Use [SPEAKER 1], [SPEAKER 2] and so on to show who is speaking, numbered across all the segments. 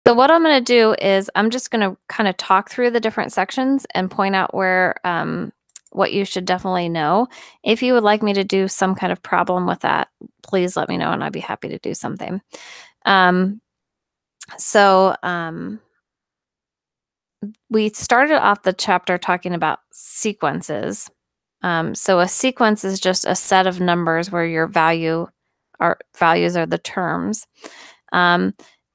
[SPEAKER 1] So what I'm going to do is I'm just going to kind of talk through the different sections and point out where what you should definitely know. If you would like me to do some kind of problem with that, please let me know and I'd be happy to do something. Um, so we started off the chapter talking about sequences. So a sequence is just a set of numbers where your values are the terms.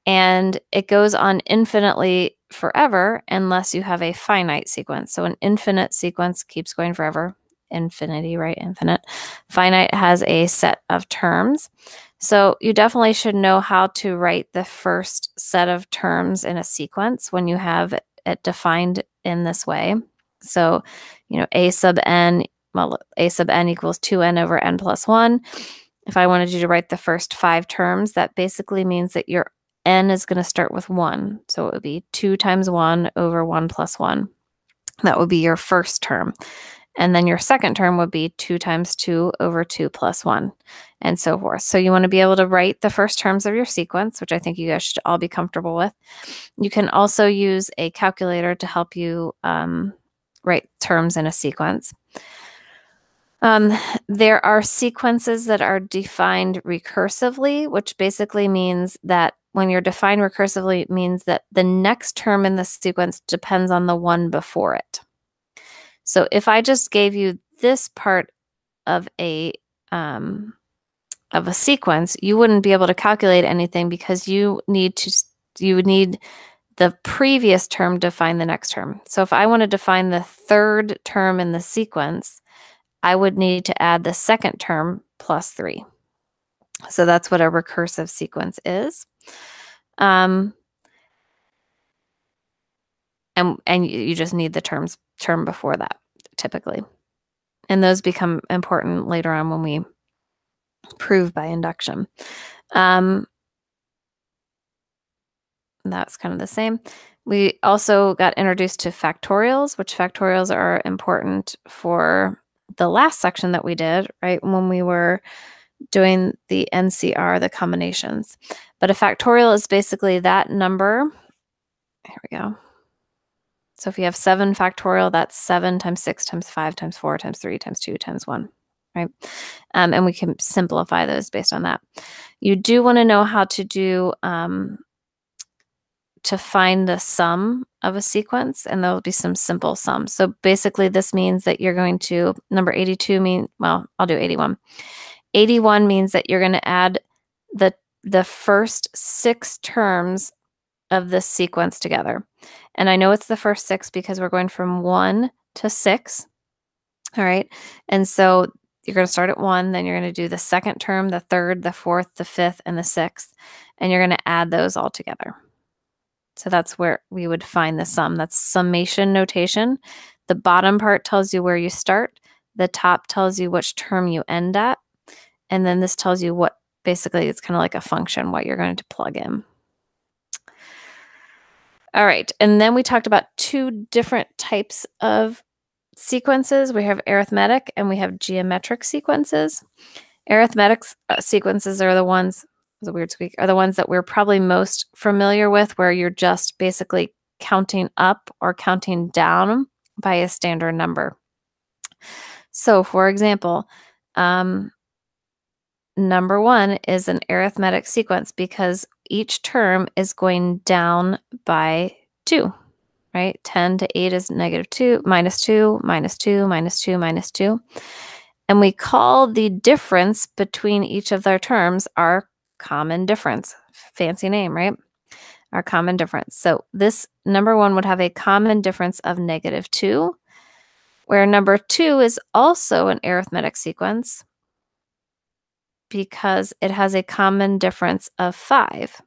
[SPEAKER 1] And it goes on infinitely forever unless you have a finite sequence. So an infinite sequence keeps going forever. Infinity, right? Infinite. Finite has a set of terms. So you definitely should know how to write the first set of terms in a sequence when you have it defined in this way. So, a sub n, well, a sub n equals 2n over n plus 1. If I wanted you to write the first 5 terms, that basically means that your n is going to start with 1. So it would be 2 times 1 over 1 plus 1. That would be your first term. And then your second term would be 2 times 2 over 2 plus 1, and so forth. So you want to be able to write the first terms of your sequence, which I think you guys should all be comfortable with. You can also use a calculator to help you write terms in a sequence. There are sequences that are defined recursively, which basically means that when you're defined recursively, it means that the next term in the sequence depends on the one before it. So if I just gave you this part of a sequence, you wouldn't be able to calculate anything because you would need the previous term to find the next term. So if I wanted to find the third term in the sequence, I would need to add the second term plus 3. So that's what a recursive sequence is. And you just need the term before that, typically. And those become important later on when we prove by induction. That's kind of the same. We also got introduced to factorials, which factorials are important for the last section that we did, right, when we were doing the NCR, the combinations. But a factorial is basically that number. Here we go. So if you have 7 factorial, that's 7 times 6 times 5 times 4 times 3 times 2 times 1, right? And we can simplify those based on that. You do want to know how to do to find the sum of a sequence, and there will be some simple sums. So basically this means that you're going to, number 82 well, I'll do 81. 81 means that you're going to add the first 6 terms of this sequence together. And I know it's the first 6 because we're going from 1 to 6. All right. And so you're going to start at 1, then you're going to do the second term, the third, the fourth, the fifth, and the sixth. And you're going to add those all together. So that's where we would find the sum. That's summation notation. The bottom part tells you where you start. The top tells you which term you end at. And then this tells you what, basically, it's kind of like a function, what you're going to plug in. All right, and then we talked about 2 different types of sequences. We have arithmetic and we have geometric sequences. Arithmetic sequences are the ones, it's a weird squeak, are the ones that we're probably most familiar with, where you're just basically counting up or counting down by a standard number. So for example, number 1 is an arithmetic sequence because each term is going down by 2, right? 10 to 8 is -2, -2, -2, -2, -2. And we call the difference between each of their terms our common difference. Fancy name, right? Our common difference. So this number 1 would have a common difference of -2, where number 2 is also an arithmetic sequence because it has a common difference of 5.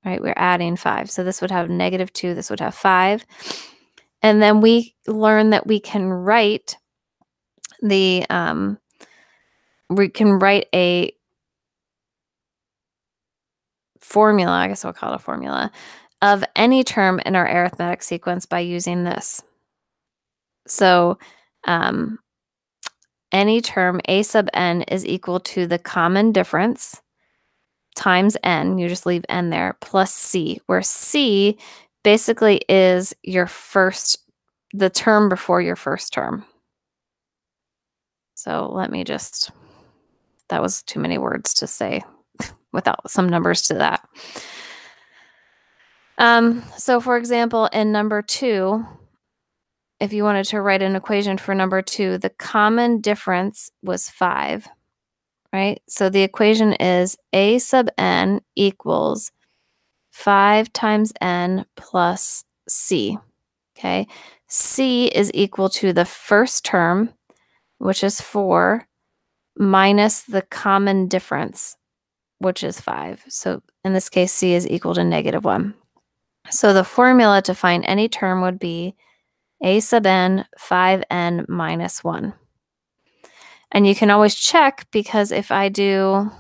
[SPEAKER 1] Right? We're adding 5. So this would have -2, this would have 5. And then we learn that we can write a formula, I guess we'll call it a formula, of any term in our arithmetic sequence by using this. So any term a sub n is equal to the common difference times n, you just leave n there, plus c, where c basically is the term before your first term. So let me just, that was too many words to say without some numbers to that. So for example, in number 2, if you wanted to write an equation for number 2, the common difference was 5, right? So the equation is a sub n equals 5 times n plus c, okay? C is equal to the first term, which is 4, minus the common difference, which is 5. So in this case, c is equal to -1. So the formula to find any term would be a sub n 5n minus 1. And you can always check, because if I do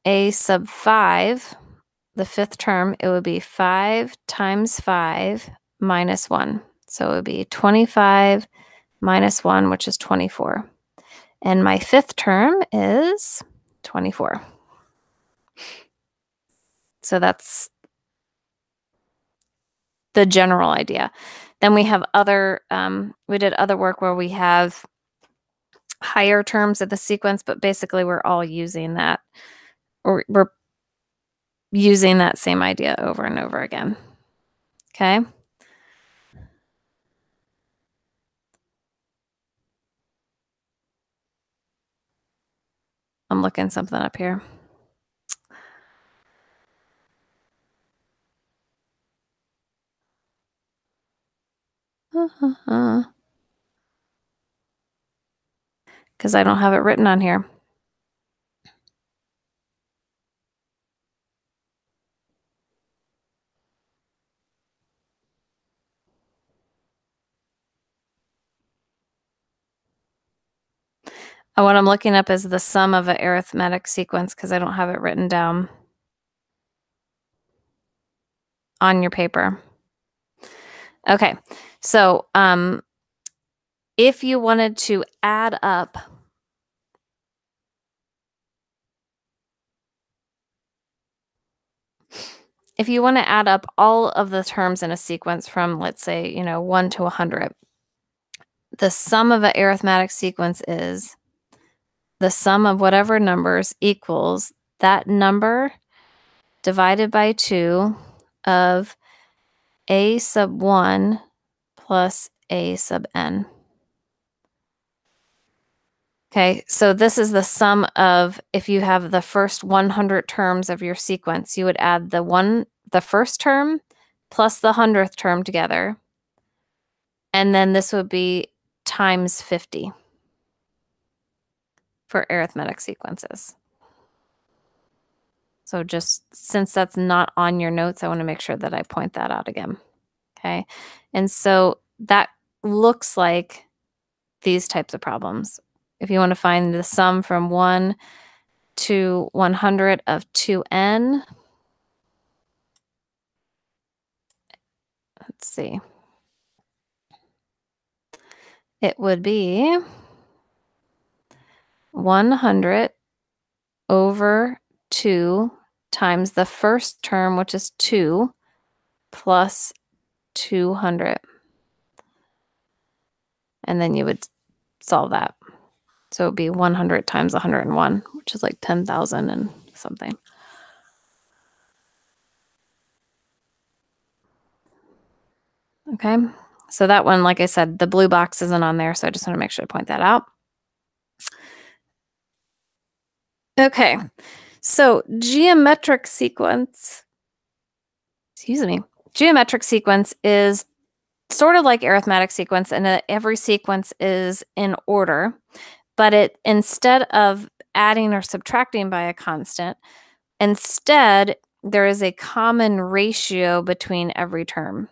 [SPEAKER 1] a sub 5, the fifth term, it would be 5 times 5 minus 1. So it would be 25 minus 1, which is 24. And my fifth term is 24. So that's the general idea. Then we have we did other work where we have higher terms of the sequence, but basically we're all using that, or we're using that same idea over and over again. Okay? I'm looking something up here. Because I don't have it written on here. And what I'm looking up is the sum of an arithmetic sequence, because I don't have it written down on your paper. Okay, so if you wanted to add up all of the terms in a sequence from, let's say, 1 to 100, the sum of an arithmetic sequence is the sum of whatever numbers equals that number divided by 2 of a sub 1 plus a sub n. Okay, so this is the sum of, if you have the first 100 terms of your sequence, you would add the first term plus the 100th term together, and then this would be times 50 for arithmetic sequences. So just since that's not on your notes, I want to make sure that I point that out again. Okay, and so that looks like these types of problems. If you want to find the sum from 1 to 100 of 2n, let's see, it would be 100 over 2 times the first term, which is 2, plus 200. And then you would solve that. So it would be 100 times 101, which is like 10,000 and something. Okay, so that one, like I said, the blue box isn't on there, so I just want to make sure to point that out. Okay, so geometric sequence is sort of like arithmetic sequence, and every sequence is in order, but instead of adding or subtracting by a constant, instead there is a common ratio between every term.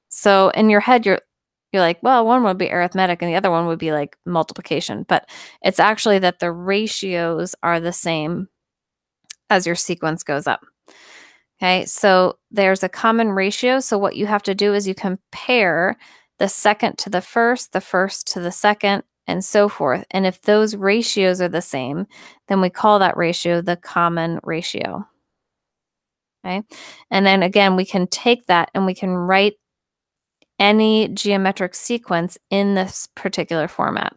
[SPEAKER 1] So in your head, you're like, well, one would be arithmetic and the other one would be like multiplication, but it's actually that the ratios are the same as your sequence goes up. Okay, so there's a common ratio. So what you have to do is you compare the second to the first to the second, and so forth. And if those ratios are the same, then we call that ratio the common ratio. Okay. And then again, we can take that and we can write any geometric sequence in this particular format.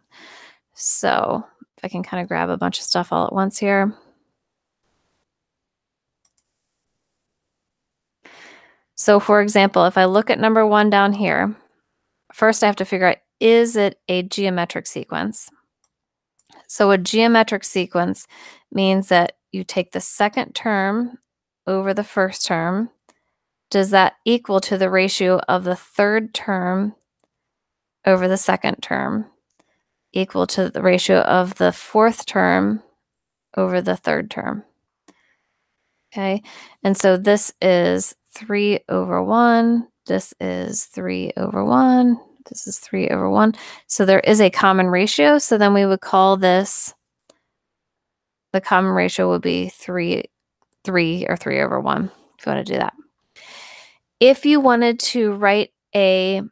[SPEAKER 1] So if I can kind of grab a bunch of stuff all at once here. So for example, if I look at number 1 down here, first I have to figure out, is it a geometric sequence? So a geometric sequence means that you take the second term over the first term. Does that equal to the ratio of the third term over the second term, equal to the ratio of the fourth term over the third term? Okay, and so this is 3 over 1, this is 3 over 1, this is 3 over 1. So there is a common ratio, so then we would call this, the common ratio would be 3 or 3 over 1, if you want to do that. If you wanted to write a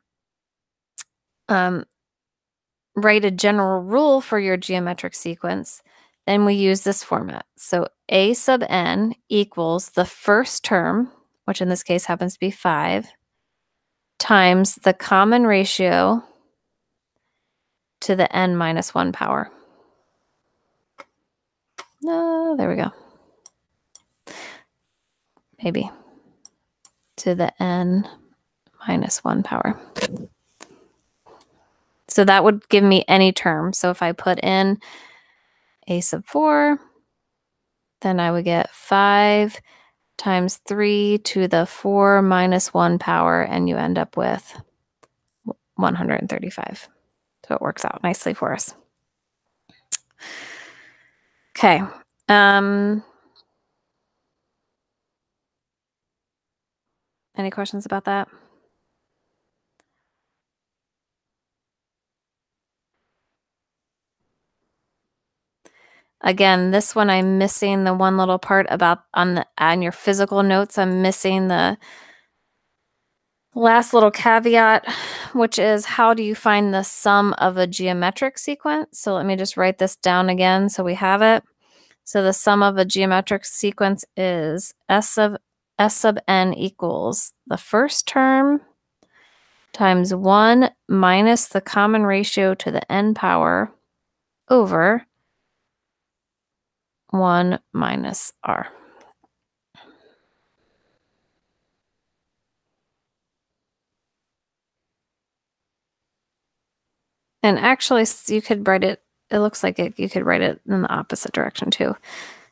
[SPEAKER 1] general rule for your geometric sequence, then we use this format. So a sub n equals the first term, which in this case happens to be 5, times the common ratio to the n minus 1 power. No, there we go. Maybe. To the n minus 1 power. So that would give me any term. So if I put in a sub 4, then I would get 5 times 3 to the 4 minus 1 power, and you end up with 135. So it works out nicely for us. Okay. Any questions about that? Again, this one I'm missing the one little part about on your physical notes. I'm missing the last little caveat, which is how do you find the sum of a geometric sequence? So let me just write this down again so we have it. So the sum of a geometric sequence is S sub n equals the first term times 1 minus the common ratio to the n power over 1 minus r. And actually, you could write it, it looks like you could write it in the opposite direction too.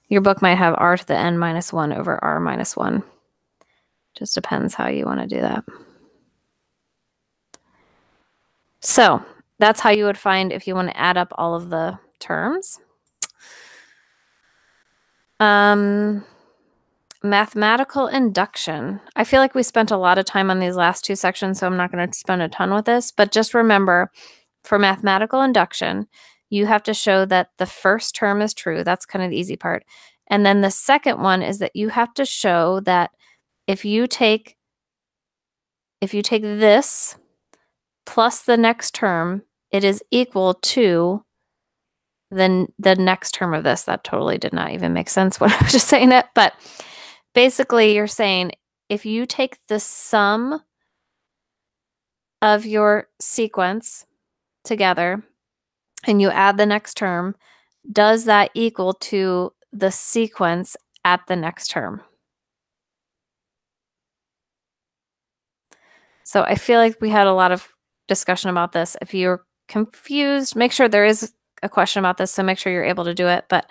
[SPEAKER 1] Your book might have r to the n minus 1 over r minus 1. Just depends how you want to do that. So that's how you would find if you want to add up all of the terms. Mathematical induction. I feel like we spent a lot of time on these last 2 sections, so I'm not going to spend a ton with this, but just remember, for mathematical induction, you have to show that the first term is true. That's kind of the easy part. And then the second one is that you have to show that if you take this plus the next term, it is equal to then the next term of this. That totally did not even make sense when I was just saying it, but basically you're saying if you take the sum of your sequence together and you add the next term, does that equal to the sequence at the next term? So I feel like we had a lot of discussion about this. If you're confused, make sure there is a question about this, so make sure you're able to do it. But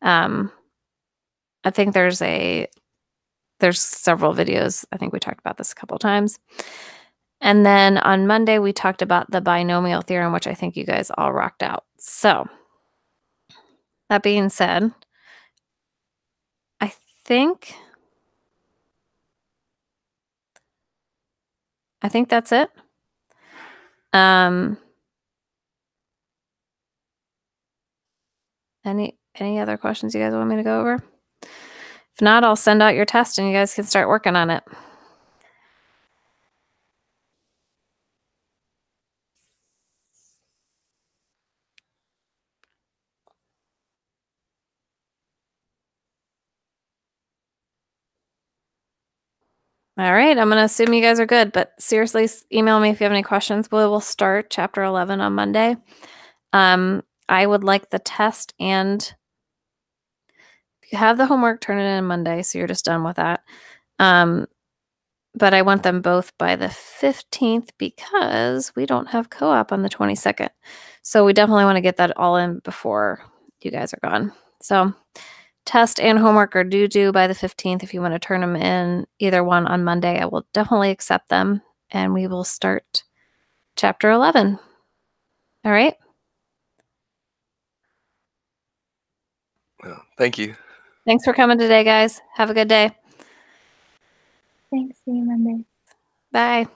[SPEAKER 1] I think there's several videos. I think we talked about this a couple of times. And then on Monday, we talked about the binomial theorem, which I think you guys all rocked out. So that being said, I think that's it. Any other questions you guys want me to go over? If not, I'll send out your test and you guys can start working on it. All right, I'm going to assume you guys are good, but seriously, email me if you have any questions. We will start chapter 11 on Monday. I would like the test, and if you have the homework, turn it in Monday, so you're just done with that. But I want them both by the 15th because we don't have co-op on the 22nd. So we definitely want to get that all in before you guys are gone. So test and homework are due by the 15th. If you want to turn them in, either one on Monday, I will definitely accept them, and we will start chapter 11. All right?
[SPEAKER 2] Well, thank you.
[SPEAKER 1] Thanks for coming today, guys. Have a good day.
[SPEAKER 3] Thanks. See you Monday.
[SPEAKER 1] Bye.